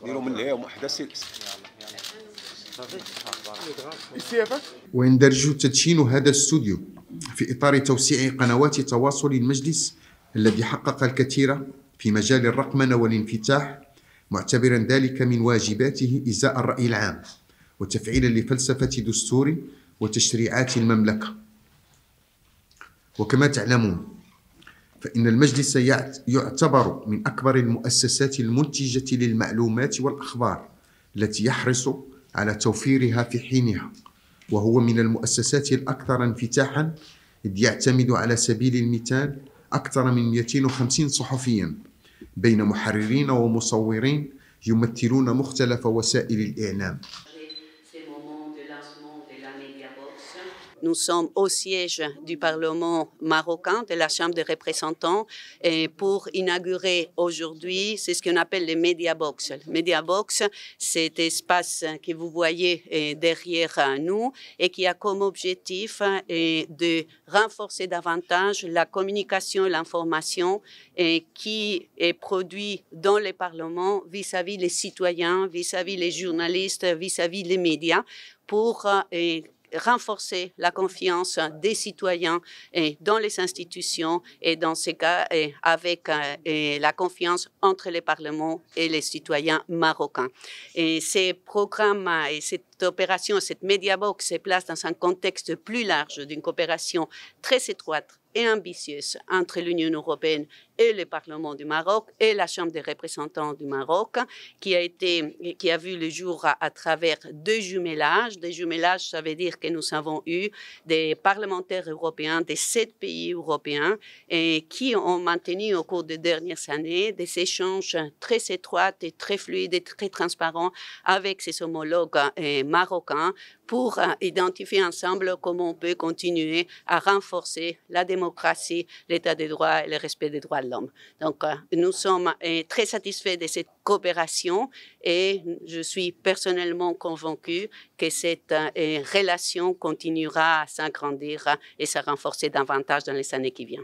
ديروا من اليوم وحده ويندرج تدشين هذا الاستوديو في إطار توسيع قنوات تواصل المجلس الذي حقق الكثير في مجال الرقمنة والانفتاح، معتبرا ذلك من واجباته إزاء الرأي العام وتفعيلا لفلسفة دستور وتشريعات المملكة. وكما تعلمون فإن المجلس يعتبر من أكبر المؤسسات المنتجة للمعلومات والأخبار التي يحرص على توفيرها في حينها، وهو من المؤسسات الأكثر انفتاحا إذ يعتمد على سبيل المثال أكثر من 250 صحفيا بين محررين ومصورين يمثلون مختلف وسائل الإعلام. Nous sommes au siège du Parlement marocain, de la Chambre des représentants, pour inaugurer aujourd'hui, c'est ce qu'on appelle le Media Box. Le Media Box, c'est cet espace que vous voyez derrière nous et qui a comme objectif de renforcer davantage la communication et l'information qui est produit dans le Parlement vis-à-vis les citoyens, vis-à-vis les journalistes, vis-à-vis les médias, pour renforcer la confiance des citoyens dans les institutions et dans ce cas avec la confiance entre les parlements et les citoyens marocains. Et ces programmes et cette opération, cette Media Box se place dans un contexte plus large d'une coopération très étroite et ambitieuse entre l'Union européenne et le Parlement du Maroc et la Chambre des représentants du Maroc, qui a vu le jour à travers deux jumelages. Des jumelages, ça veut dire que nous avons eu des parlementaires européens de 7 pays européens et qui ont maintenu au cours des dernières années des échanges très étroits et très fluides et très transparents avec ses homologues marocains pour identifier ensemble comment on peut continuer à renforcer la démocratie, l'état de droit et le respect des droits de l'homme. Donc, nous sommes très satisfaits de cette coopération et je suis personnellement convaincue que cette relation continuera à s'agrandir et se renforcer davantage dans les années qui viennent.